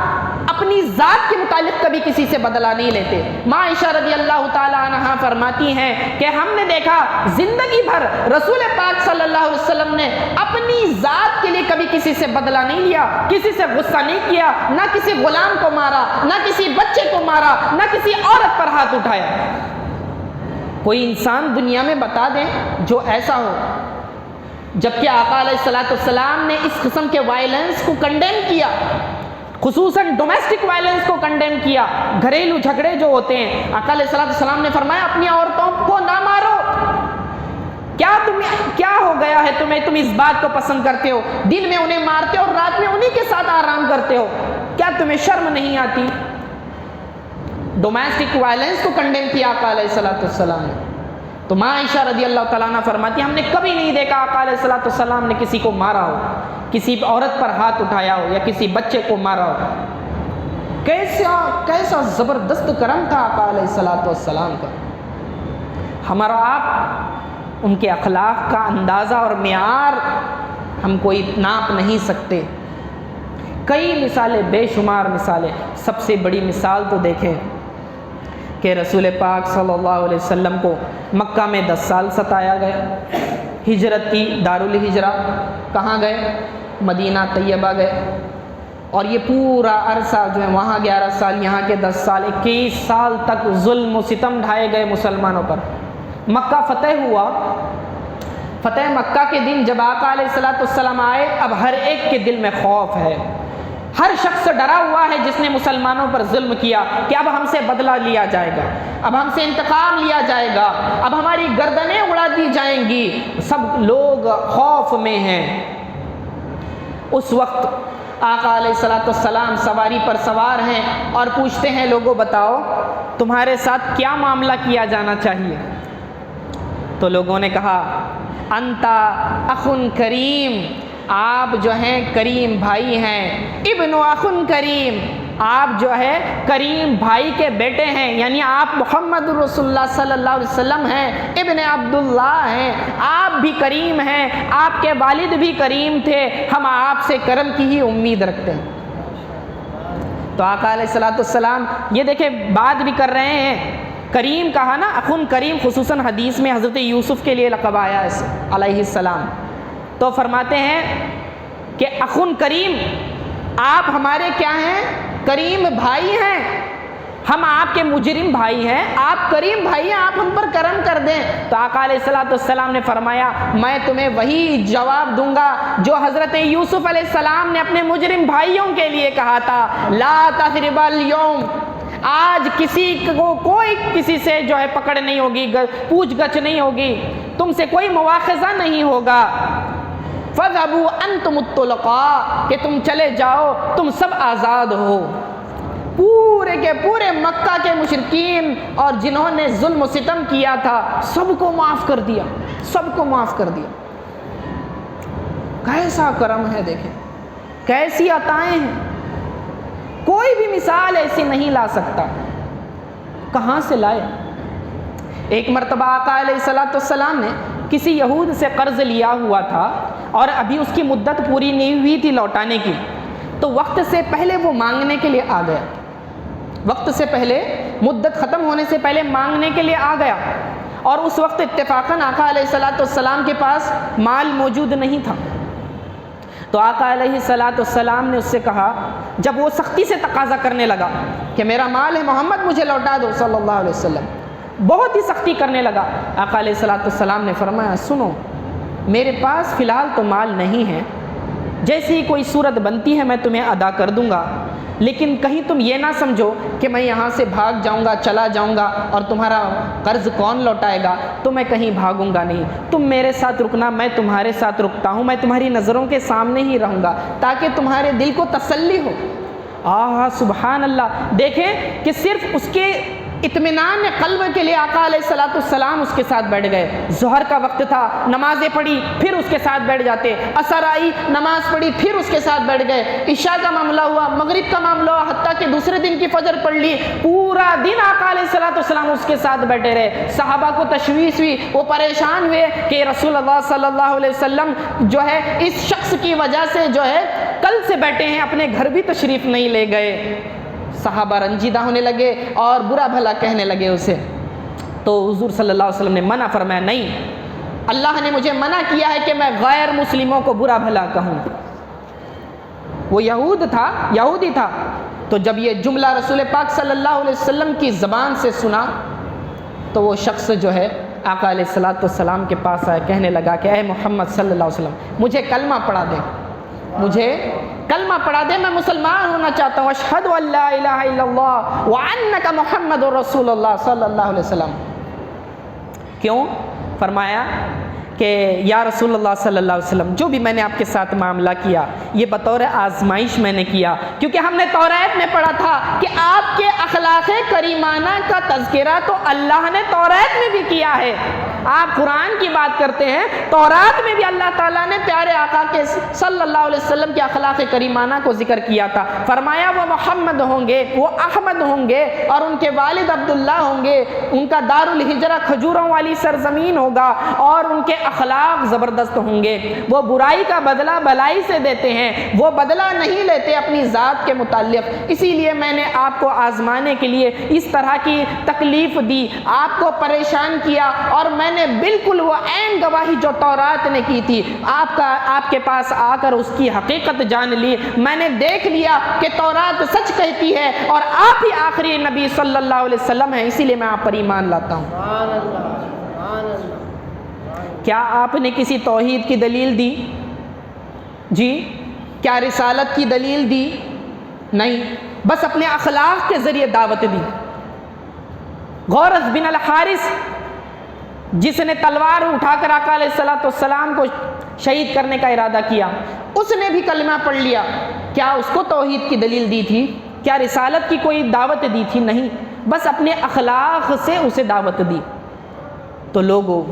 اپنی ذات کے متعلق کبھی کسی سے بدلہ نہیں لیتے۔ ماں عائشہ رضی اللہ تعالی عنہا فرماتی ہیں کہ ہم نے دیکھا زندگی بھر رسول پاک صلی اللہ علیہ وسلم نے اپنی ذات کے لیے کبھی کسی سے بدلہ نہیں لیا، کسی سے غصہ نہیں کیا، نہ کسی غلام کو مارا، نہ کسی بچے کو مارا، نہ کسی عورت پر ہاتھ اٹھایا۔ کوئی انسان دنیا میں بتا دیں جو ایسا ہو، جبکہ آقا علیہ الصلوۃ والسلام نے اس قسم کے وائلنس کو کنڈیم کیا، خصوصاً ڈومیسٹک وائلنس کو کنڈیم کیا، گھریلو جھگڑے جو ہوتے ہیں۔ آقا علیہ الصلوۃ والسلام نے فرمایا اپنی عورتوں کو نہ مارو۔ کیا ہو گیا ہے تمہیں؟ تم اس بات کو پسند کرتے ہو، دن میں انہیں مارتے ہو اور رات میں انہی کے ساتھ آرام کرتے ہو، کیا تمہیں شرم نہیں آتی؟ ڈومیسٹک وائلنس کو کنڈیم کیا آقا علیہ الصلوۃ والسلام نے۔ تو ماں عائشہ رضی اللہ تعالیٰ عنہ فرماتی ہیں ہم نے کبھی نہیں دیکھا آقا علیہ الصلوۃ والسلام نے کسی کو مارا ہو، کسی عورت پر ہاتھ اٹھایا ہو یا کسی بچے کو مارا ہو۔ کیسا زبردست کرم تھا آقا علیہ الصلوۃ والسلام کا۔ ہمارا آپ ان کے اخلاق کا اندازہ اور معیار ہم کوئی ناپ نہیں سکتے۔ کئی مثالیں، بے شمار مثالیں۔ سب سے بڑی مثال تو دیکھیں کہ رسول پاک صلی اللہ علیہ وسلم کو مکہ میں 10 سال ستایا گیا، ہجرت کی، دارالہجرہ کہاں گئے؟ مدینہ طیبہ گئے، اور یہ پورا عرصہ جو ہے وہاں 11 سال، یہاں کے 10 سال، 21 سال تک ظلم و ستم ڈھائے گئے مسلمانوں پر۔ مکہ فتح ہوا، فتح مکہ کے دن جب آقا علیہ الصلوۃ والسلام آئے، اب ہر ایک کے دل میں خوف ہے، ہر شخص ڈرا ہوا ہے جس نے مسلمانوں پر ظلم کیا کہ اب ہم سے بدلہ لیا جائے گا، اب ہم سے انتقام لیا جائے گا، اب ہماری گردنیں اڑا دی جائیں گی، سب لوگ خوف میں ہیں۔ اس وقت آقا علیہ الصلوۃ والسلام سواری پر سوار ہیں اور پوچھتے ہیں لوگوں بتاؤ تمہارے ساتھ کیا معاملہ کیا جانا چاہیے؟ تو لوگوں نے کہا انتا اخن کریم، آپ جو ہیں کریم بھائی ہیں، ابن اخن کریم، آپ جو ہے کریم بھائی کے بیٹے ہیں، یعنی آپ محمد رسول اللہ صلی اللہ علیہ وسلم ہیں، ابن عبداللہ ہیں، آپ بھی کریم ہیں، آپ کے والد بھی کریم تھے، ہم آپ سے کرم کی ہی امید رکھتے ہیں۔ تو آقا علیہ الصلوۃ والسلام یہ دیکھیں بات بھی کر رہے ہیں، کریم کہا نا، اخن کریم، خصوصاً حدیث میں حضرت یوسف کے لیے لقب آیا ہے علیہ السلام۔ تو فرماتے ہیں کہ اخن کریم، آپ ہمارے کیا ہیں؟ کریم بھائی ہیں، ہم آپ کے مجرم بھائی ہیں، آپ کریم بھائی ہیں، آپ ہم پر کرم کر دیں۔ تو آقا علیہ السلام نے فرمایا میں تمہیں وہی جواب دوں گا جو حضرت یوسف علیہ السلام نے اپنے مجرم بھائیوں کے لیے کہا تھا، لا تثرب اليوم، آج کسی کو کوئی کسی سے جو ہے پکڑ نہیں ہوگی، پوچھ گچھ نہیں ہوگی، تم سے کوئی مواخذہ نہیں ہوگا، فَذْهَبُوا أَنْتُمُ الطُّلَقَاء، کہ تم چلے جاؤ، تم سب آزاد ہو۔ پورے کے پورے مکہ کے مشرکین اور جنہوں نے ظلم و ستم کیا تھا سب کو معاف کر دیا، سب کو معاف کر دیا۔ کیسا کرم ہے، دیکھیں کیسی عطائیں ہیں، کوئی بھی مثال ایسی نہیں لا سکتا۔ کہاں سے لائے؟ ایک مرتبہ آقا علیہ السلام نے کسی یہود سے قرض لیا ہوا تھا اور ابھی اس کی مدت پوری نہیں ہوئی تھی لوٹانے کی، تو وقت سے پہلے وہ مانگنے کے لیے آ گیا، وقت سے پہلے، مدت ختم ہونے سے پہلے مانگنے کے لیے آ گیا، اور اس وقت اتفاقاً آقا علیہ السلام کے پاس مال موجود نہیں تھا۔ تو آقا علیہ السلام نے اس سے کہا، جب وہ سختی سے تقاضا کرنے لگا کہ میرا مال ہے محمد مجھے لوٹا دو صلی اللہ علیہ وسلم، بہت ہی سختی کرنے لگا، آقا علیہ السلام نے فرمایا سنو، میرے پاس فی الحال تو مال نہیں ہے، جیسی ہی کوئی صورت بنتی ہے میں تمہیں ادا کر دوں گا، لیکن کہیں تم یہ نہ سمجھو کہ میں یہاں سے بھاگ جاؤں گا، چلا جاؤں گا اور تمہارا قرض کون لوٹائے گا، تو میں کہیں بھاگوں گا نہیں، تم میرے ساتھ رکنا، میں تمہارے ساتھ رکتا ہوں، میں تمہاری نظروں کے سامنے ہی رہوں گا تاکہ تمہارے دل کو تسلی ہو۔ سبحان اللہ، دیکھیں کہ صرف اس کے اطمینان قلب کے لیے آقا علیہ السلام اس کے ساتھ بیٹھ گئے۔ ظہر کا وقت تھا، نمازیں پڑھی پھر اس کے ساتھ بیٹھ جاتے، عصر آئی نماز پڑھی پھر اس کے ساتھ بیٹھ گئے، عشاء کا معاملہ ہوا، مغرب کا معاملہ ہوا، حتیٰ کہ دوسرے دن کی فجر پڑھ لی، پورا دن آقا علیہ السلام اس کے ساتھ بیٹھے رہے۔ صحابہ کو تشویش ہوئی، وہ پریشان ہوئے کہ رسول اللہ صلی اللہ علیہ وسلم جو ہے اس شخص کی وجہ سے جو ہے کل سے بیٹھے ہیں، اپنے گھر بھی تشریف نہیں لے گئے۔ صحابہ رنجیدہ ہونے لگے اور برا بھلا کہنے لگے اسے، تو حضور صلی اللہ علیہ وسلم نے منع فرمایا، نہیں، اللہ نے مجھے منع کیا ہے کہ میں غیر مسلموں کو برا بھلا کہوں۔ وہ یہودی تھا، تو جب یہ جملہ رسول پاک صلی اللہ علیہ وسلم کی زبان سے سنا تو وہ شخص جو ہے آقا علیہ السلام کے پاس آیا، کہنے لگا کہ اے محمد صلی اللہ علیہ وسلم مجھے کلمہ پڑھا دے، مجھے کلمہ پڑھا دے، میں مسلمان ہونا چاہتا ہوں، اشہد ان لا الہ الا اللہ وانک محمد رسول اللہ صلی اللہ علیہ وسلم۔ کیوں؟ فرمایا کہ یا رسول اللہ صلی اللہ علیہ وسلم، جو بھی میں نے آپ کے ساتھ معاملہ کیا یہ بطور آزمائش میں نے کیا، کیونکہ ہم نے تورات میں پڑھا تھا کہ آپ کے اخلاق کریمانہ کا تذکرہ تو اللہ نے تورات میں بھی کیا ہے۔ آپ قرآن کی بات کرتے ہیں، تورات میں بھی اللہ تعالیٰ نے پیارے آقا کے صلی اللہ علیہ وسلم کے اخلاق کریمانہ کو ذکر کیا تھا۔ فرمایا وہ محمد ہوں گے، وہ احمد ہوں گے، اور ان کے والد عبداللہ ہوں گے، ان کا دار الہجرہ کھجوروں والی سرزمین ہوگا، اور ان کے اخلاق زبردست ہوں گے، وہ برائی کا بدلہ بھلائی سے دیتے ہیں، وہ بدلہ نہیں لیتے اپنی ذات کے متعلق، اسی لیے میں نے آپ کو آزمانے کے لیے اس طرح کی تکلیف دی، آپ کو پریشان کیا، اور میں نے بالکل وہ عین گواہی جو تورات نے کی تھی آپ کے پاس آ کر اس کی حقیقت جان لی، میں نے دیکھ لیا کہ تورات سچ کہتی ہے اور آپ ہی آخری نبی صلی اللہ علیہ وسلم ہیں، اسی لیے میں آپ پر ایمان لاتا ہوں۔ سبحان اللہ، سبحان اللہ۔ کیا آپ نے کسی توحید کی دلیل دی؟ جی، کیا رسالت کی دلیل دی؟ نہیں، بس اپنے اخلاق کے ذریعے دعوت دی۔ غورث بن الحارث جس نے تلوار اٹھا کر آقا علیہ السلام کو شہید کرنے کا ارادہ کیا، اس نے بھی کلمہ پڑھ لیا، کیا اس کو توحید کی دلیل دی تھی؟ کیا رسالت کی کوئی دعوت دی تھی؟ نہیں، بس اپنے اخلاق سے اسے دعوت دی۔ تو لوگوں،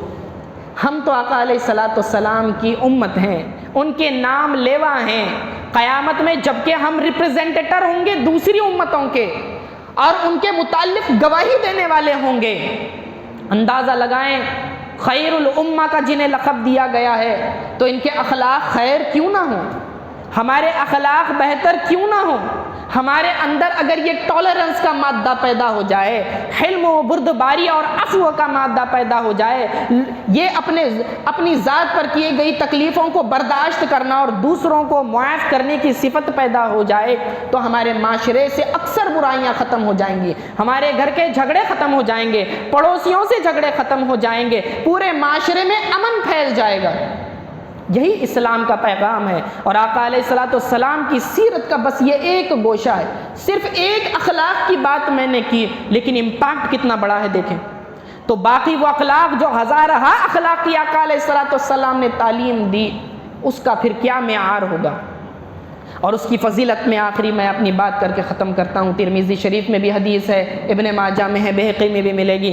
ہم تو آقا علیہ السلام کی امت ہیں، ان کے نام لیوا ہیں، قیامت میں جبکہ ہم ریپریزنٹیٹر ہوں گے دوسری امتوں کے اور ان کے متعلق گواہی دینے والے ہوں گے، اندازہ لگائیں خیر الامہ کا جنہیں لقب دیا گیا ہے، تو ان کے اخلاق خیر کیوں نہ ہوں، ہمارے اخلاق بہتر کیوں نہ ہوں، ہمارے اندر اگر یہ ٹالرنس کا مادہ پیدا ہو جائے، حلم و بردباری اور عفو کا مادہ پیدا ہو جائے، یہ اپنی ذات پر کیے گئی تکلیفوں کو برداشت کرنا اور دوسروں کو معاف کرنے کی صفت پیدا ہو جائے، تو ہمارے معاشرے سے اکثر برائیاں ختم ہو جائیں گی، ہمارے گھر کے جھگڑے ختم ہو جائیں گے، پڑوسیوں سے جھگڑے ختم ہو جائیں گے، پورے معاشرے میں امن پھیل جائے گا۔ یہی اسلام کا پیغام ہے۔ اور آقا علیہ الصلوۃ والسلام کی سیرت کا بس یہ ایک گوشہ ہے، صرف ایک اخلاق کی بات میں نے کی، لیکن امپیکٹ کتنا بڑا ہے دیکھیں۔ تو باقی وہ اخلاق جو ہزارہ اخلاق کی آقا علیہ الصلوۃ والسلام نے تعلیم دی، اس کا پھر کیا معیار ہوگا، اور اس کی فضیلت میں آخری میں اپنی بات کر کے ختم کرتا ہوں۔ ترمذی شریف میں بھی حدیث ہے، ابن ماجہ میں ہے، بہقی میں بھی ملے گی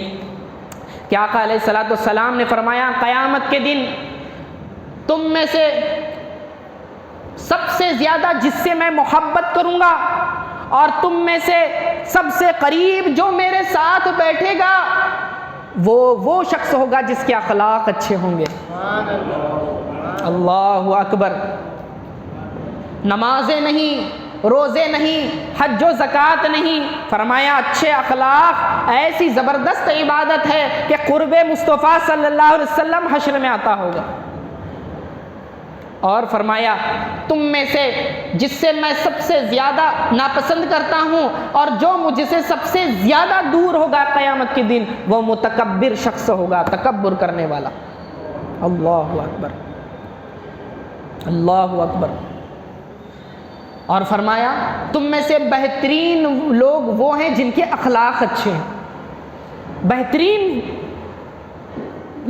کہ آقا علیہ الصلوۃ والسلام نے فرمایا قیامت کے دن تم میں سے سب سے زیادہ جس سے میں محبت کروں گا اور تم میں سے سب سے قریب جو میرے ساتھ بیٹھے گا وہ شخص ہوگا جس کے اخلاق اچھے ہوں گے۔ اللہ اکبر۔ نمازیں نہیں، روزے نہیں، حج و زکوٰۃ نہیں، فرمایا اچھے اخلاق ایسی زبردست عبادت ہے کہ قرب مصطفیٰ صلی اللہ علیہ وسلم حشر میں عطا ہوگا۔ اور فرمایا تم میں سے جس سے میں سب سے زیادہ ناپسند کرتا ہوں اور جو مجھ سے سب سے زیادہ دور ہوگا قیامت کے دن، وہ متکبر شخص ہوگا، تکبر کرنے والا۔ اللہ اکبر، اللہ اکبر۔ اور فرمایا تم میں سے بہترین لوگ وہ ہیں جن کے اخلاق اچھے ہیں۔ بہترین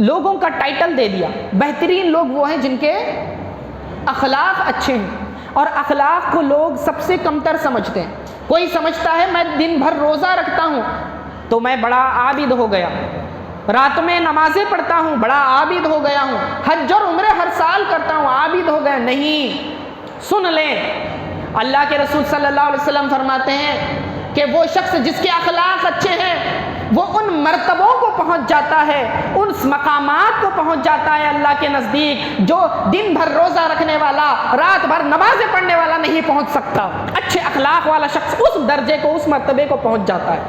لوگوں کا ٹائٹل دے دیا، بہترین لوگ وہ ہیں جن کے اخلاق اچھے ہیں۔ اور اخلاق کو لوگ سب سے کمتر سمجھتے ہیں۔ کوئی سمجھتا ہے میں دن بھر روزہ رکھتا ہوں تو میں بڑا عابد ہو گیا، رات میں نمازیں پڑھتا ہوں بڑا عابد ہو گیا ہوں، حج اور عمرے ہر سال کرتا ہوں عابد ہو گیا۔ نہیں، سن لیں، اللہ کے رسول صلی اللہ علیہ وسلم فرماتے ہیں کہ وہ شخص جس کے اخلاق اچھے ہیں وہ ان مرتبوں کو پہنچ جاتا ہے، ان مقامات کو پہنچ جاتا ہے اللہ کے نزدیک جو دن بھر روزہ رکھنے والا، رات بھر نمازیں پڑھنے والا نہیں پہنچ سکتا۔ اچھے اخلاق والا شخص اس درجے کو، اس مرتبے کو پہنچ جاتا ہے۔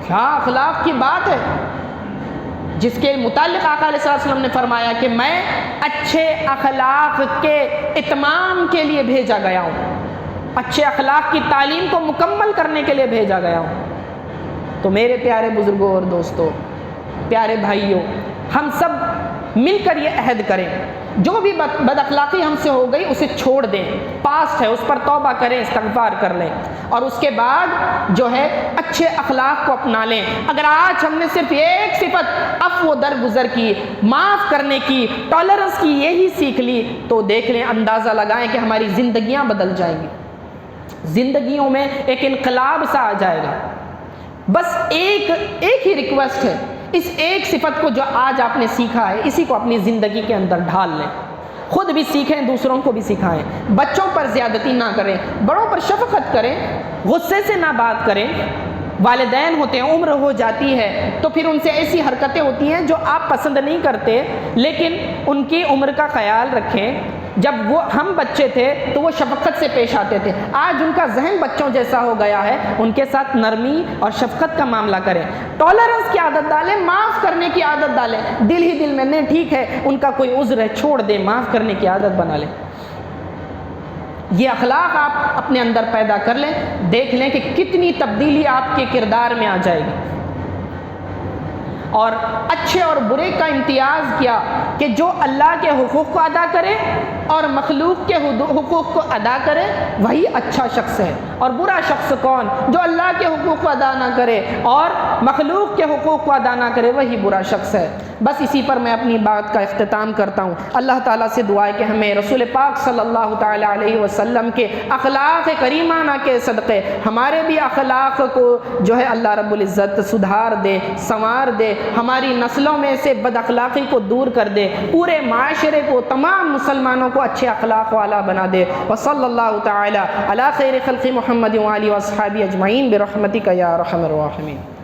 کیا اخلاق کی بات ہے، جس کے متعلق آقا علیہ السلام نے فرمایا کہ میں اچھے اخلاق کے اتمام کے لیے بھیجا گیا ہوں، اچھے اخلاق کی تعلیم کو مکمل کرنے کے لیے بھیجا گیا ہوں۔ تو میرے پیارے بزرگوں اور دوستوں، پیارے بھائیوں، ہم سب مل کر یہ عہد کریں، جو بھی بد اخلاقی ہم سے ہو گئی اسے چھوڑ دیں، پاسٹ ہے، اس پر توبہ کریں، استغفار کر لیں، اور اس کے بعد جو ہے اچھے اخلاق کو اپنا لیں۔ اگر آج ہم نے صرف ایک صفت عفو درگزر کی، معاف کرنے کی، ٹالرنس کی یہی سیکھ لی، تو دیکھ لیں، اندازہ لگائیں کہ ہماری زندگیاں بدل جائیں گی، زندگیوں میں ایک انقلاب سا آ جائے گا۔ بس ایک ہی ریکویسٹ ہے، اس ایک صفت کو جو آج آپ نے سیکھا ہے اسی کو اپنی زندگی کے اندر ڈھال لیں، خود بھی سیکھیں، دوسروں کو بھی سکھائیں۔ بچوں پر زیادتی نہ کریں، بڑوں پر شفقت کریں، غصے سے نہ بات کریں۔ والدین ہوتے ہیں، عمر ہو جاتی ہے تو پھر ان سے ایسی حرکتیں ہوتی ہیں جو آپ پسند نہیں کرتے، لیکن ان کی عمر کا خیال رکھیں۔ جب وہ ہم بچے تھے تو وہ شفقت سے پیش آتے تھے، آج ان کا ذہن بچوں جیسا ہو گیا ہے، ان کے ساتھ نرمی اور شفقت کا معاملہ کریں، ٹالرنس کی عادت ڈالیں، معاف کرنے کی عادت ڈالیں، دل ہی دل میں نہیں ٹھیک ہے ان کا کوئی عذر ہے چھوڑ دیں، معاف کرنے کی عادت بنا لیں۔ یہ اخلاق آپ اپنے اندر پیدا کر لیں، دیکھ لیں کہ کتنی تبدیلی آپ کے کردار میں آ جائے گی۔ اور اچھے اور برے کا امتیاز کیا کہ جو اللہ کے حقوق کو ادا کرے اور مخلوق کے حقوق کو ادا کرے وہی اچھا شخص ہے، اور برا شخص کون؟ جو اللہ کے حقوق کو ادا نہ کرے اور مخلوق کے حقوق کو ادا نہ کرے وہی برا شخص ہے۔ بس اسی پر میں اپنی بات کا اختتام کرتا ہوں۔ اللہ تعالیٰ سے دعا ہے کہ ہمیں رسول پاک صلی اللہ تعالیٰ علیہ وسلم کے اخلاق کریمانہ کے صدقے ہمارے بھی اخلاق کو جو ہے اللہ رب العزت سدھار دے، سنوار دے، ہماری نسلوں میں سے بد اخلاقی کو دور کر دے، پورے معاشرے کو، تمام مسلمانوں کو اچھے اخلاق والا بنا دے۔ وصلی اللہ تعالیٰ علی خیر خلق محمد وآلہ وصحبہ اجمعین برحمتک یا ارحم الراحمین۔